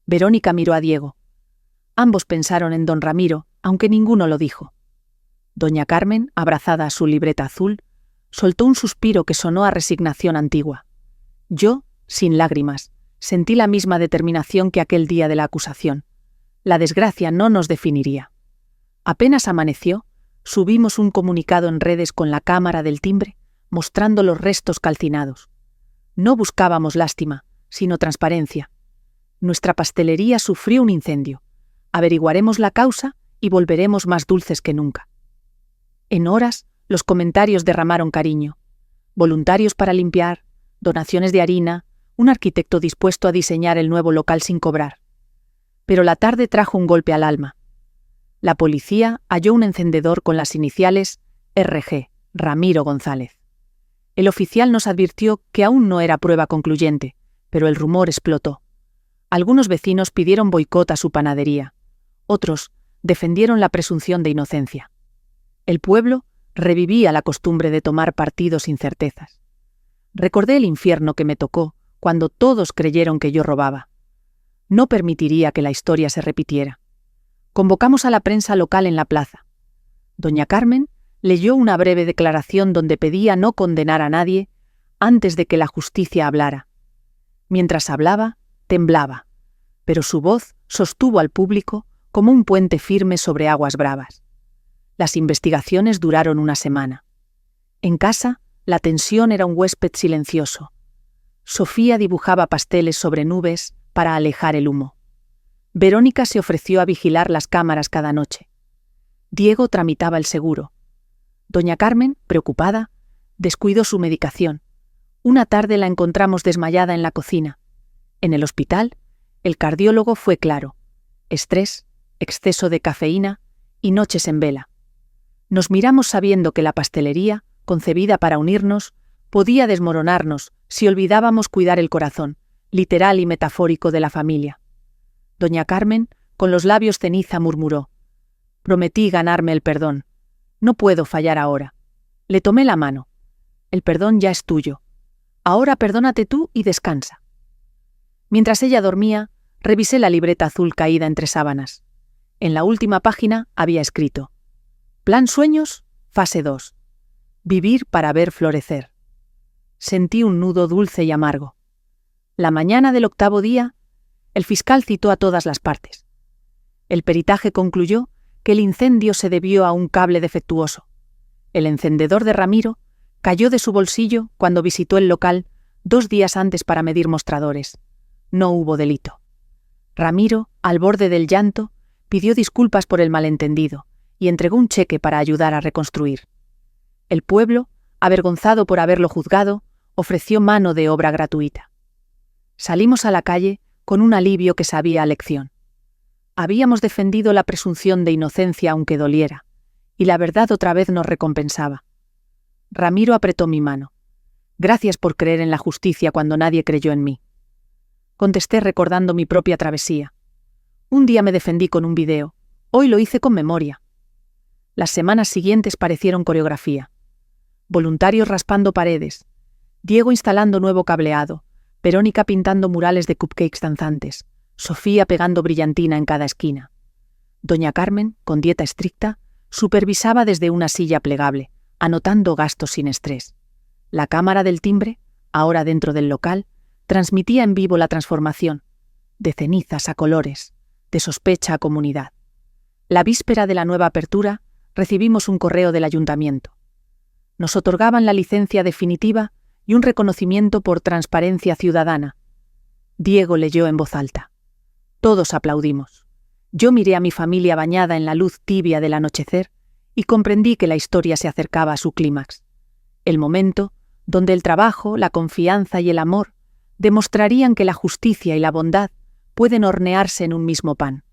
Verónica miró a Diego. Ambos pensaron en don Ramiro, aunque ninguno lo dijo. Doña Carmen, abrazada a su libreta azul, soltó un suspiro que sonó a resignación antigua. Yo, sin lágrimas, sentí la misma determinación que aquel día de la acusación. La desgracia no nos definiría. Apenas amaneció, subimos un comunicado en redes con la cámara del timbre, mostrando los restos calcinados. No buscábamos lástima, sino transparencia. Nuestra pastelería sufrió un incendio. Averiguaremos la causa y volveremos más dulces que nunca. En horas, los comentarios derramaron cariño. Voluntarios para limpiar, donaciones de harina, un arquitecto dispuesto a diseñar el nuevo local sin cobrar. Pero la tarde trajo un golpe al alma. La policía halló un encendedor con las iniciales RG, Ramiro González. El oficial nos advirtió que aún no era prueba concluyente, pero el rumor explotó. Algunos vecinos pidieron boicot a su panadería. Otros defendieron la presunción de inocencia. El pueblo revivía la costumbre de tomar partido sin certezas. Recordé el infierno que me tocó cuando todos creyeron que yo robaba. No permitiría que la historia se repitiera. Convocamos a la prensa local en la plaza. Doña Carmen leyó una breve declaración donde pedía no condenar a nadie antes de que la justicia hablara. Mientras hablaba, temblaba, pero su voz sostuvo al público como un puente firme sobre aguas bravas. Las investigaciones duraron una semana. En casa, la tensión era un huésped silencioso. Sofía dibujaba pasteles sobre nubes para alejar el humo. Verónica se ofreció a vigilar las cámaras cada noche. Diego tramitaba el seguro. Doña Carmen, preocupada, descuidó su medicación. Una tarde la encontramos desmayada en la cocina. En el hospital, el cardiólogo fue claro: estrés, exceso de cafeína y noches en vela. Nos miramos sabiendo que la pastelería, concebida para unirnos, podía desmoronarnos si olvidábamos cuidar el corazón, literal y metafórico, de la familia. Doña Carmen, con los labios ceniza, murmuró: «Prometí ganarme el perdón. No puedo fallar ahora». Le tomé la mano. «El perdón ya es tuyo. Ahora perdónate tú y descansa». Mientras ella dormía, revisé la libreta azul caída entre sábanas. En la última página había escrito: «Plan Sueños, fase 2. Vivir para ver florecer». Sentí un nudo dulce y amargo. La mañana del 8º día, el fiscal citó a todas las partes. El peritaje concluyó que el incendio se debió a un cable defectuoso. El encendedor de Ramiro cayó de su bolsillo cuando visitó el local 2 días antes para medir mostradores. No hubo delito. Ramiro, al borde del llanto, pidió disculpas por el malentendido y entregó un cheque para ayudar a reconstruir. El pueblo, avergonzado por haberlo juzgado, ofreció mano de obra gratuita. Salimos a la calle con un alivio que sabía a lección. Habíamos defendido la presunción de inocencia aunque doliera, y la verdad otra vez nos recompensaba. Ramiro apretó mi mano. «Gracias por creer en la justicia cuando nadie creyó en mí». Contesté recordando mi propia travesía. Un día me defendí con un video, hoy lo hice con memoria. Las semanas siguientes parecieron coreografía. Voluntarios raspando paredes, Diego instalando nuevo cableado, Verónica pintando murales de cupcakes danzantes, Sofía pegando brillantina en cada esquina. Doña Carmen, con dieta estricta, supervisaba desde una silla plegable, anotando gastos sin estrés. La cámara del timbre, ahora dentro del local, transmitía en vivo la transformación, de cenizas a colores, de sospecha a comunidad. La víspera de la nueva apertura, recibimos un correo del ayuntamiento. Nos otorgaban la licencia definitiva y un reconocimiento por transparencia ciudadana. Diego leyó en voz alta. Todos aplaudimos. Yo miré a mi familia bañada en la luz tibia del anochecer y comprendí que la historia se acercaba a su clímax. El momento donde el trabajo, la confianza y el amor demostrarían que la justicia y la bondad pueden hornearse en un mismo pan.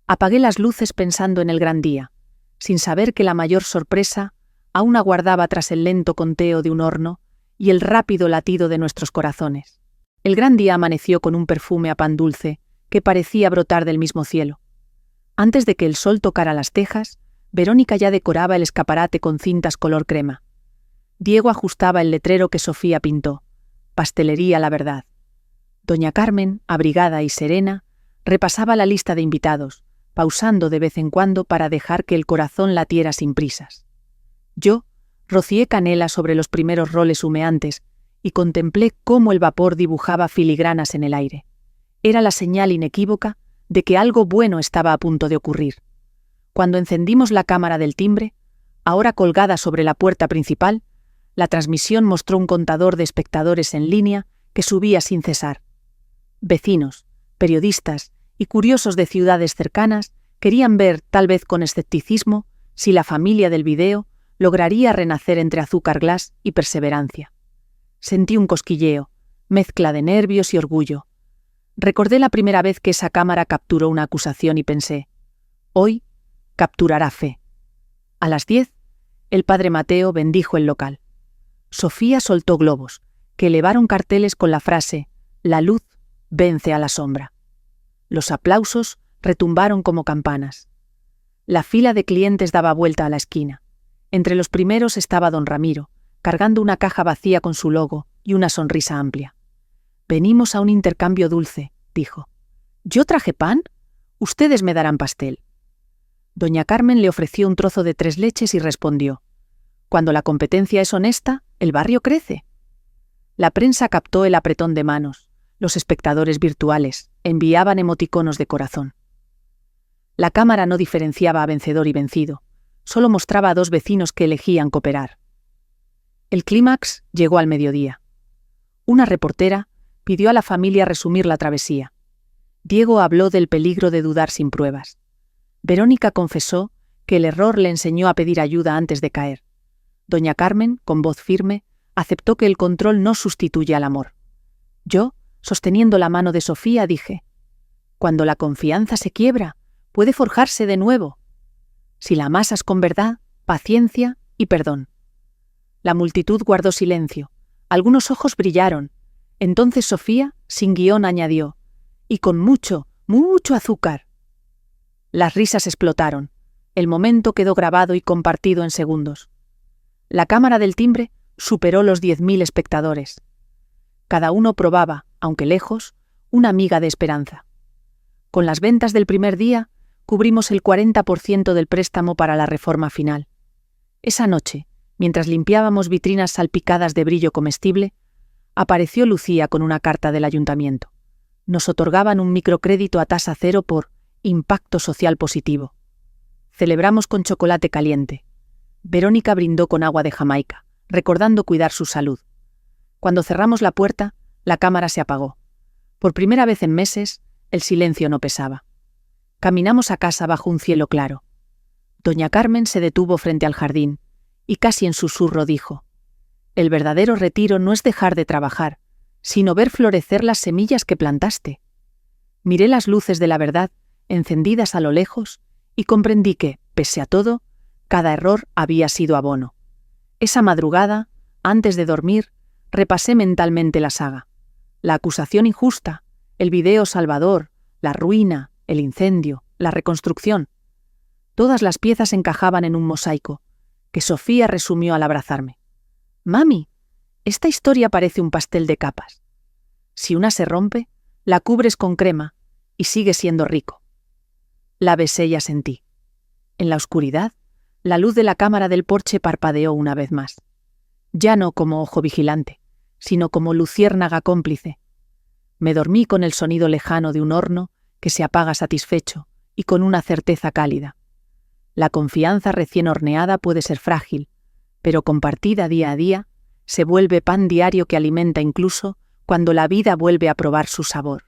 Apagué las luces pensando en el gran día, sin saber que la mayor sorpresa aún aguardaba tras el lento conteo de un horno y el rápido latido de nuestros corazones. El gran día amaneció con un perfume a pan dulce que parecía brotar del mismo cielo. Antes de que el sol tocara las tejas, Verónica ya decoraba el escaparate con cintas color crema. Diego ajustaba el letrero que Sofía pintó: Pastelería La Verdad. Doña Carmen, abrigada y serena, repasaba la lista de invitados, pausando de vez en cuando para dejar que el corazón latiera sin prisas. Yo rocié canela sobre los primeros roles humeantes y contemplé cómo el vapor dibujaba filigranas en el aire. Era la señal inequívoca de que algo bueno estaba a punto de ocurrir. Cuando encendimos la cámara del timbre, ahora colgada sobre la puerta principal, la transmisión mostró un contador de espectadores en línea que subía sin cesar. Vecinos, periodistas y curiosos de ciudades cercanas querían ver, tal vez con escepticismo, si la familia del video lograría renacer entre azúcar glass y perseverancia. Sentí un cosquilleo, mezcla de nervios y orgullo. Recordé la primera vez que esa cámara capturó una acusación y pensé: hoy capturará fe. A las 10, el padre Mateo bendijo el local. Sofía soltó globos, que elevaron carteles con la frase: «La luz vence a la sombra». Los aplausos retumbaron como campanas. La fila de clientes daba vuelta a la esquina. Entre los primeros estaba don Ramiro, cargando una caja vacía con su logo y una sonrisa amplia. «Venimos a un intercambio dulce», dijo. «¿Yo traje pan? Ustedes me darán pastel». Doña Carmen le ofreció un trozo de 3 leches y respondió: «Cuando la competencia es honesta, el barrio crece». La prensa captó el apretón de manos. Los espectadores virtuales enviaban emoticonos de corazón. La cámara no diferenciaba a vencedor y vencido, solo mostraba a 2 vecinos que elegían cooperar. El clímax llegó al mediodía. Una reportera pidió a la familia resumir la travesía. Diego habló del peligro de dudar sin pruebas. Verónica confesó que el error le enseñó a pedir ayuda antes de caer. Doña Carmen, con voz firme, aceptó que el control no sustituye al amor. Yo, sosteniendo la mano de Sofía, dije: «Cuando la confianza se quiebra, puede forjarse de nuevo, si la amasas con verdad, paciencia y perdón». La multitud guardó silencio. Algunos ojos brillaron. Entonces Sofía, sin guión, añadió: «Y con mucho, mucho azúcar». Las risas explotaron. El momento quedó grabado y compartido en segundos. La cámara del timbre superó los 10.000 espectadores. Cada uno probaba, aunque lejos, una miga de esperanza. Con las ventas del primer día, cubrimos el 40% del préstamo para la reforma final. Esa noche, mientras limpiábamos vitrinas salpicadas de brillo comestible, apareció Lucía con una carta del ayuntamiento. Nos otorgaban un microcrédito a tasa cero por impacto social positivo. Celebramos con chocolate caliente. Verónica brindó con agua de Jamaica, recordando cuidar su salud. Cuando cerramos la puerta, la cámara se apagó. Por primera vez en meses, el silencio no pesaba. Caminamos a casa bajo un cielo claro. Doña Carmen se detuvo frente al jardín y casi en susurro dijo: «El verdadero retiro no es dejar de trabajar, sino ver florecer las semillas que plantaste». Miré las luces de la verdad encendidas a lo lejos y comprendí que, pese a todo, cada error había sido abono. Esa madrugada, antes de dormir, repasé mentalmente la saga. La acusación injusta, el video salvador, la ruina, el incendio, la reconstrucción. Todas las piezas encajaban en un mosaico, que Sofía resumió al abrazarme. «Mami, esta historia parece un pastel de capas. Si una se rompe, la cubres con crema y sigue siendo rico». La besé y asentí. En la oscuridad, la luz de la cámara del porche parpadeó una vez más. Ya no como ojo vigilante, sino como luciérnaga cómplice. Me dormí con el sonido lejano de un horno que se apaga satisfecho y con una certeza cálida. La confianza recién horneada puede ser frágil, pero compartida día a día, se vuelve pan diario que alimenta incluso cuando la vida vuelve a probar su sabor.